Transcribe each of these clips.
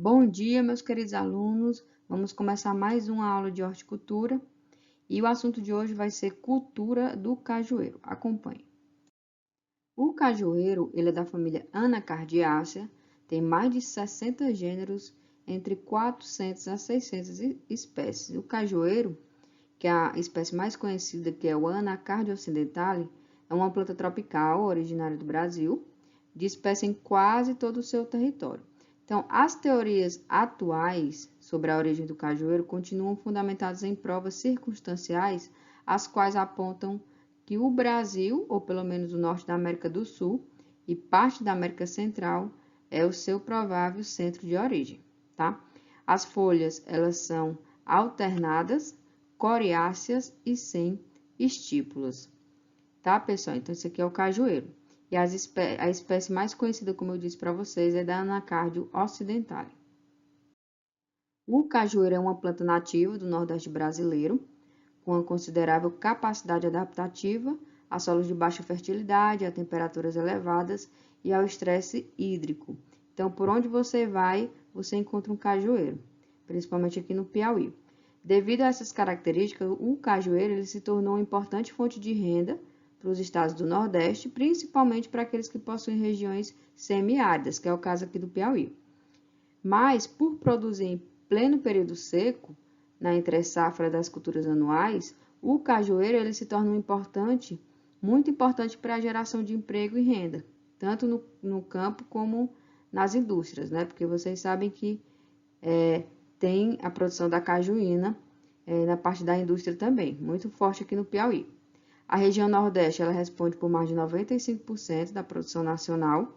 Bom dia, meus queridos alunos. Vamos começar mais uma aula de horticultura e o assunto de hoje vai ser cultura do cajueiro. Acompanhe. O cajueiro, ele é da família Anacardiaceae, tem mais de 60 gêneros, entre 400 a 600 espécies. O cajueiro, que é a espécie mais conhecida, que é o Anacardium occidentale, é uma planta tropical originária do Brasil, de espécie em quase todo o seu território. Então, as teorias atuais sobre a origem do cajueiro continuam fundamentadas em provas circunstanciais, as quais apontam que o Brasil, ou pelo menos o norte da América do Sul e parte da América Central, é o seu provável centro de origem, tá? As folhas, elas são alternadas, coriáceas e sem estípulas, tá, pessoal? Então, esse aqui é o cajueiro. E a espécie mais conhecida, como eu disse para vocês, é da Anacardium occidentale. O cajueiro é uma planta nativa do Nordeste brasileiro, com uma considerável capacidade adaptativa a solos de baixa fertilidade, a temperaturas elevadas e ao estresse hídrico. Então, por onde você vai, você encontra um cajueiro, principalmente aqui no Piauí. Devido a essas características, o cajueiro ele se tornou uma importante fonte de renda para os estados do Nordeste, principalmente para aqueles que possuem regiões semiáridas, que é o caso aqui do Piauí. Mas, por produzir em pleno período seco, na entre-safra das culturas anuais, o cajueiro ele se torna muito importante para a geração de emprego e renda, tanto no campo como nas indústrias, né? Porque vocês sabem que tem a produção da cajuína na parte da indústria também, muito forte aqui no Piauí. A região Nordeste ela responde por mais de 95% da produção nacional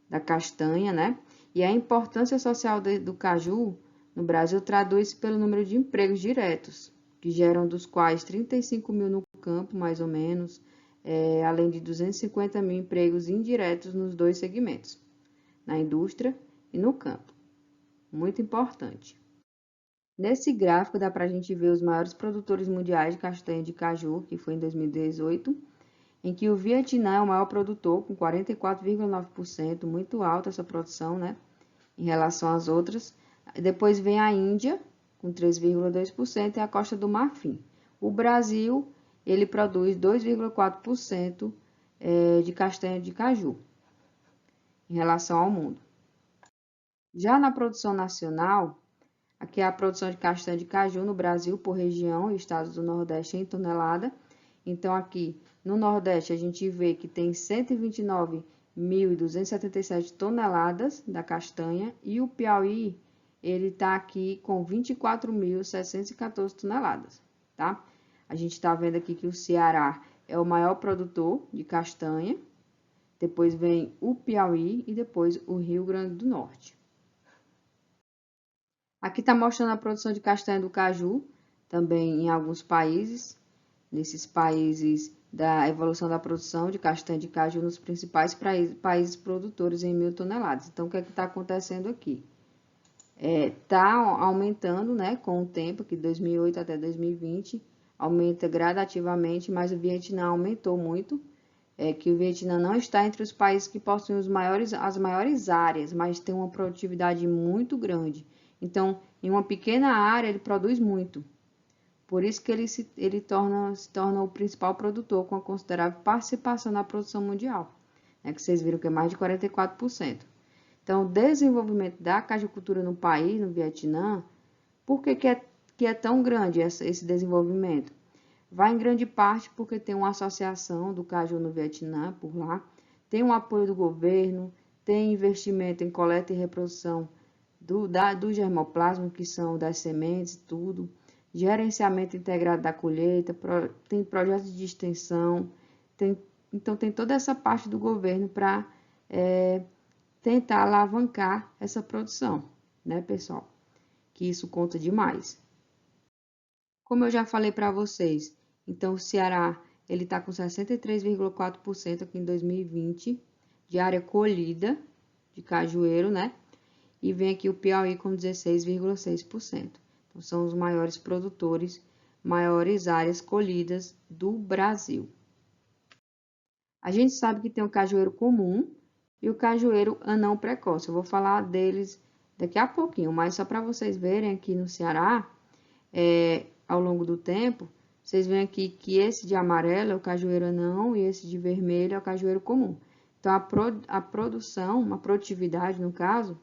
da castanha, né? E a importância social do caju no Brasil traduz-se pelo número de empregos diretos, que geram dos quais 35 mil no campo, mais ou menos, além de 250 mil empregos indiretos nos dois segmentos, na indústria e no campo. Muito importante. Nesse gráfico dá para a gente ver os maiores produtores mundiais de castanha de caju, que foi em 2018, em que o Vietnã é o maior produtor, com 44,9%, muito alta essa produção, né, em relação às outras. Depois vem a Índia, com 3,2%, e a Costa do Marfim. O Brasil, ele produz 2,4% de castanha de caju, em relação ao mundo. Já na produção nacional, aqui é a produção de castanha de caju no Brasil por região e estados do Nordeste em tonelada. Então, aqui no Nordeste, a gente vê que tem 129.277 toneladas da castanha e o Piauí, ele está aqui com 24.714 toneladas, tá? A gente está vendo aqui que o Ceará é o maior produtor de castanha, depois vem o Piauí e depois o Rio Grande do Norte. Aqui está mostrando a produção de castanha do caju, também em alguns países. Nesses países da evolução da produção de castanha de caju nos principais países produtores em 1.000 toneladas. Então, o que é que está acontecendo aqui? Está aumentando, né, com o tempo, que de 2008 até 2020, aumenta gradativamente, mas o Vietnã aumentou muito, que o Vietnã não está entre os países que possuem as maiores áreas, mas tem uma produtividade muito grande. Então, em uma pequena área, ele produz muito. Por isso que ele se torna o principal produtor, com a considerável participação na produção mundial, né, que vocês viram que é mais de 44%. Então, o desenvolvimento da cajucultura no país, no Vietnã, por que é tão grande esse desenvolvimento? Vai em grande parte porque tem uma associação do caju no Vietnã, por lá, tem um apoio do governo, tem investimento em coleta e reprodução do germoplasma, que são das sementes, tudo, gerenciamento integrado da colheita, tem projetos de extensão, então tem toda essa parte do governo para tentar alavancar essa produção, né, pessoal? Que isso conta demais. Como eu já falei para vocês, então o Ceará ele está com 63,4% aqui em 2020 de área colhida de cajueiro, né? E vem aqui o Piauí com 16,6%. Então, são os maiores produtores, maiores áreas colhidas do Brasil. A gente sabe que tem o cajueiro comum e o cajueiro anão precoce. Eu vou falar deles daqui a pouquinho, mas só para vocês verem aqui no Ceará, ao longo do tempo, vocês veem aqui que esse de amarelo é o cajueiro anão e esse de vermelho é o cajueiro comum. Então, a produção, uma produtividade, no caso,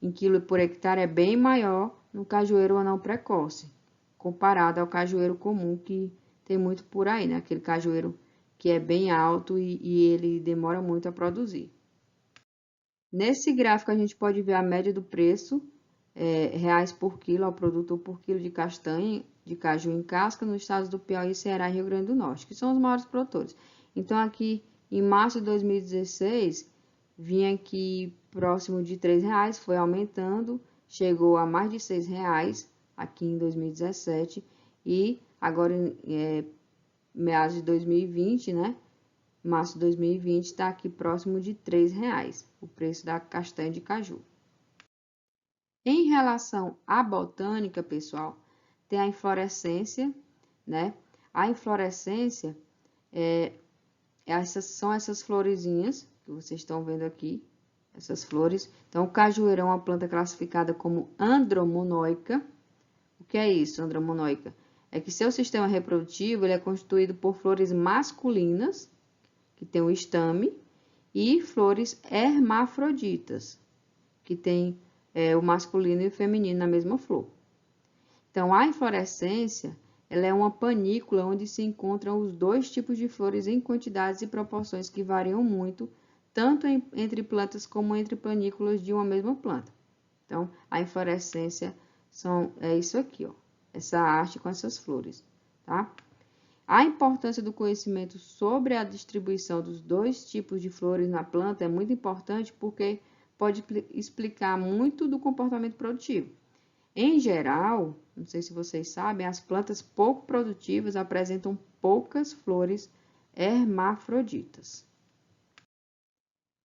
em quilo por hectare é bem maior no cajueiro anão precoce, comparado ao cajueiro comum, que tem muito por aí, né? Aquele cajueiro que é bem alto e ele demora muito a produzir. Nesse gráfico, a gente pode ver a média do preço, reais por quilo ao produtor por quilo de castanha, de caju em casca, nos estados do Piauí, Ceará e Rio Grande do Norte, que são os maiores produtores. Então, aqui, em março de 2016, vinha aqui próximo de R$3, foi aumentando, chegou a mais de R$6 aqui em 2017 e agora meados de 2020, né? Março de 2020 está aqui próximo de R$3, o preço da castanha de caju. Em relação à botânica, pessoal, tem a inflorescência, né? A inflorescência são essas florezinhas que vocês estão vendo aqui, essas flores. Então, o cajueiro é uma planta classificada como andromonóica. O que é isso, andromonóica? É que seu sistema reprodutivo ele é constituído por flores masculinas, que tem o estame, e flores hermafroditas, que tem o masculino e o feminino na mesma flor. Então, a inflorescência ela é uma panícula onde se encontram os dois tipos de flores em quantidades e proporções que variam muito, tanto entre plantas como entre panículas de uma mesma planta. Então, a inflorescência é isso aqui, ó, essa haste com essas flores, tá? A importância do conhecimento sobre a distribuição dos dois tipos de flores na planta é muito importante porque pode explicar muito do comportamento produtivo. Em geral, não sei se vocês sabem, as plantas pouco produtivas apresentam poucas flores hermafroditas.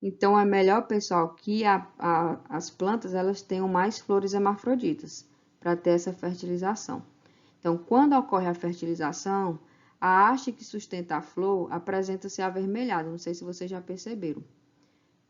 Então, é melhor, pessoal, que as plantas elas tenham mais flores hermafroditas para ter essa fertilização. Então, quando ocorre a fertilização, a haste que sustenta a flor apresenta-se avermelhada. Não sei se vocês já perceberam.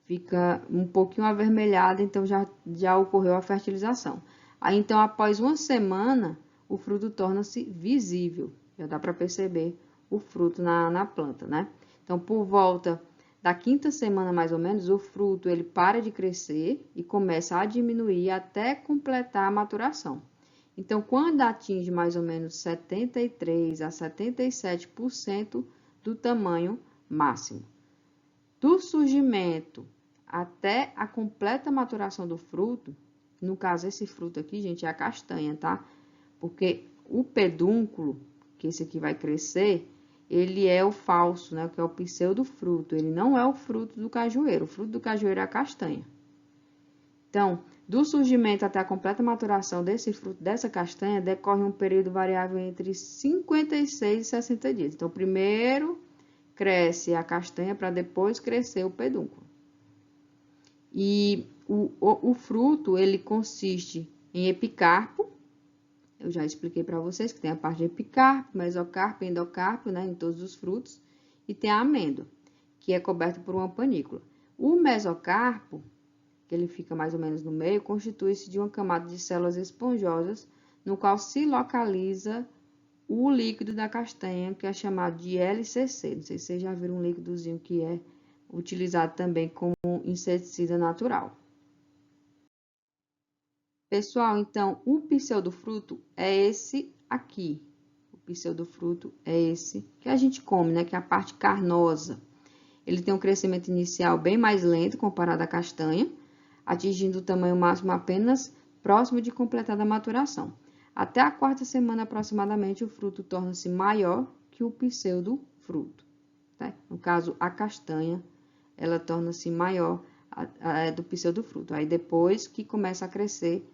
Fica um pouquinho avermelhada, então já ocorreu a fertilização. Aí, então, após uma semana, o fruto torna-se visível. Já dá para perceber o fruto na planta, né? Então, por volta da quinta semana, mais ou menos, o fruto ele para de crescer e começa a diminuir até completar a maturação. Então, quando atinge mais ou menos 73 a 77% do tamanho máximo. Do surgimento até a completa maturação do fruto, no caso, esse fruto aqui, gente, é a castanha, tá? Porque o pedúnculo, que esse aqui vai crescer, ele é o falso, né? Que é o pseudofruto. Ele não é o fruto do cajueiro. O fruto do cajueiro é a castanha. Então, do surgimento até a completa maturação desse fruto, dessa castanha, decorre um período variável entre 56 e 60 dias. Então, primeiro cresce a castanha para depois crescer o pedúnculo. E o fruto, ele consiste em epicarpo. Eu já expliquei para vocês que tem a parte de epicarpo, mesocarpo e endocarpo, né, em todos os frutos. E tem a amêndoa, que é coberta por uma panícula. O mesocarpo, que ele fica mais ou menos no meio, constitui-se de uma camada de células esponjosas, no qual se localiza o líquido da castanha, que é chamado de LCC. Não sei se vocês já viram um líquidozinho que é utilizado também como inseticida natural. Pessoal, então, o pseudofruto é esse aqui. O pseudofruto é esse que a gente come, né? Que é a parte carnosa. Ele tem um crescimento inicial bem mais lento comparado à castanha, atingindo o tamanho máximo apenas próximo de completada a maturação. Até a quarta semana, aproximadamente, o fruto torna-se maior que o pseudofruto. Tá? No caso, a castanha, ela torna-se maior do pseudofruto. Aí, depois que começa a crescer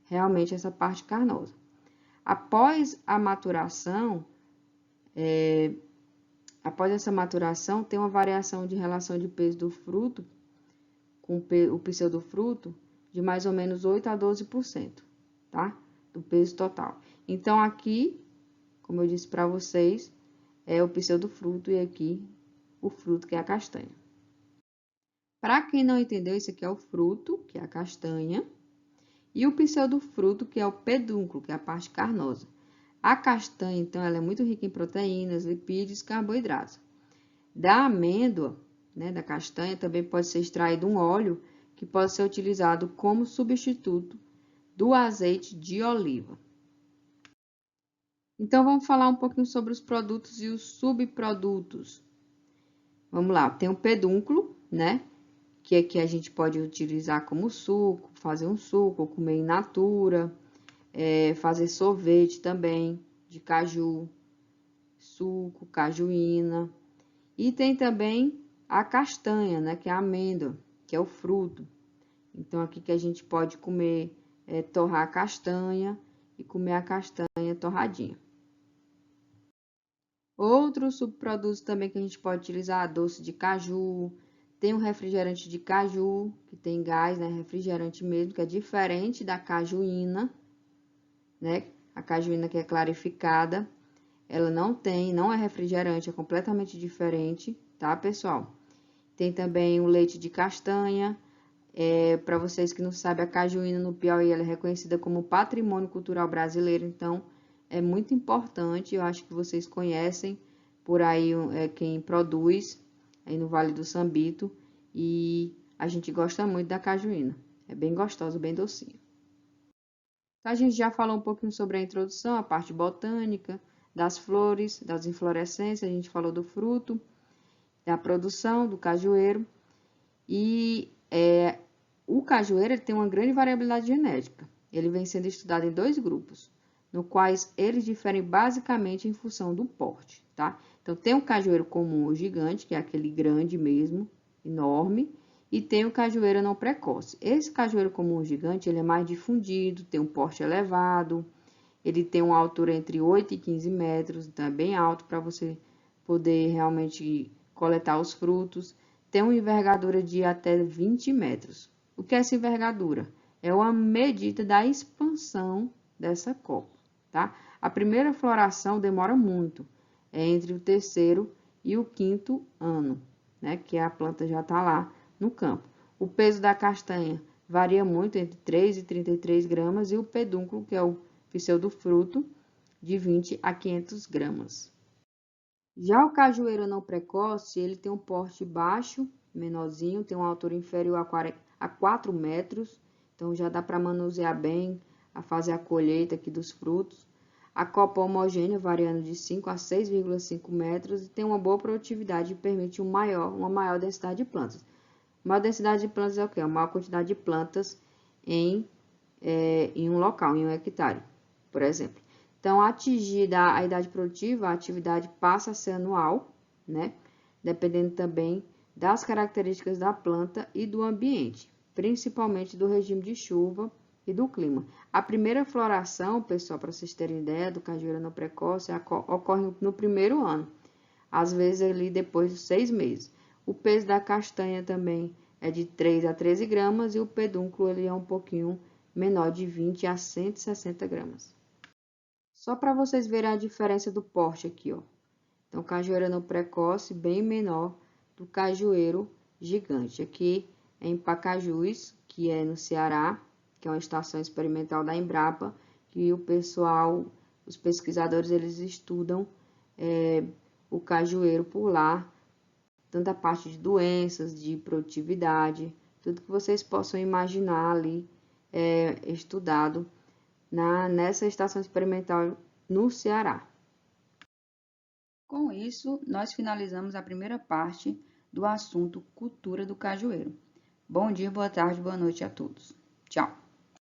realmente essa parte carnosa. Após a maturação, após essa maturação, tem uma variação de relação de peso do fruto com o pseudofruto de mais ou menos 8 a 12%, tá? Do peso total. Então, aqui, como eu disse para vocês, é o pseudofruto e aqui o fruto, que é a castanha. Para quem não entendeu, esse aqui é o fruto, que é a castanha. E o pseudofruto, que é o pedúnculo, que é a parte carnosa. A castanha, então, ela é muito rica em proteínas, lipídios e carboidratos. Da amêndoa, né, da castanha, também pode ser extraído um óleo que pode ser utilizado como substituto do azeite de oliva. Então, vamos falar um pouquinho sobre os produtos e os subprodutos. Vamos lá, tem o pedúnculo, né? Que aqui a gente pode utilizar como suco, fazer um suco, comer in natura, fazer sorvete também de caju, suco, cajuína. E tem também a castanha, né? Que é a amêndoa, que é o fruto. Então, aqui que a gente pode comer, torrar a castanha e comer a castanha torradinha. Outros subprodutos também que a gente pode utilizar, doce de caju, tem um refrigerante de caju, que tem gás, né, refrigerante mesmo, que é diferente da cajuína, né, a cajuína que é clarificada, ela não é refrigerante, é completamente diferente, tá, pessoal? Tem também o leite de castanha, para vocês que não sabem, a cajuína no Piauí, ela é reconhecida como patrimônio cultural brasileiro, então é muito importante, eu acho que vocês conhecem por aí quem produz aí no Vale do Sambito e a gente gosta muito da cajuína. É bem gostosa, bem docinha. Então, a gente já falou um pouquinho sobre a introdução, a parte botânica, das flores, das inflorescências, a gente falou do fruto, da produção do cajueiro e o cajueiro ele tem uma grande variabilidade genética. Ele vem sendo estudado em 2 grupos, no quais eles diferem basicamente em função do porte, tá? Então, tem o cajueiro comum ou gigante, que é aquele grande mesmo, enorme, e tem o cajueiro não precoce. Esse cajueiro comum ou gigante, ele é mais difundido, tem um porte elevado, ele tem uma altura entre 8 e 15 metros, então é bem alto para você poder realmente coletar os frutos. Tem uma envergadura de até 20 metros. O que é essa envergadura? É uma medida da expansão dessa copa, tá? A primeira floração demora muito, é entre o 3º e o 5º ano, né? Que a planta já está lá no campo. O peso da castanha varia muito, entre 3 e 33 gramas, e o pedúnculo, que é o pseudofruto, de 20 a 500 gramas. Já o cajueiro não precoce, ele tem um porte baixo, menorzinho, tem uma altura inferior a 4 metros, então já dá para manusear bem, a fazer a colheita aqui dos frutos. A copa homogênea, variando de 5 a 6,5 metros, e tem uma boa produtividade e permite uma maior densidade de plantas. Maior densidade de plantas é o quê? A maior quantidade de plantas em um local, em um hectare, por exemplo. Então, atingida a idade produtiva, a atividade passa a ser anual, né? Dependendo também das características da planta e do ambiente, principalmente do regime de chuva e do clima. A primeira floração, pessoal, para vocês terem ideia, do cajueiro não precoce, ocorre no primeiro ano, às vezes ali depois de 6 meses. O peso da castanha também é de 3 a 13 gramas e o pedúnculo ele é um pouquinho menor, de 20 a 160 gramas. Só para vocês verem a diferença do porte aqui, ó. Então, cajueiro não precoce, bem menor do cajueiro gigante. Aqui é em Pacajus, que é no Ceará, que é uma estação experimental da Embrapa, que o pessoal, os pesquisadores, eles estudam o cajueiro por lá, tanto a parte de doenças, de produtividade, tudo que vocês possam imaginar ali estudado nessa estação experimental no Ceará. Com isso, nós finalizamos a primeira parte do assunto cultura do cajueiro. Bom dia, boa tarde, boa noite a todos. Tchau!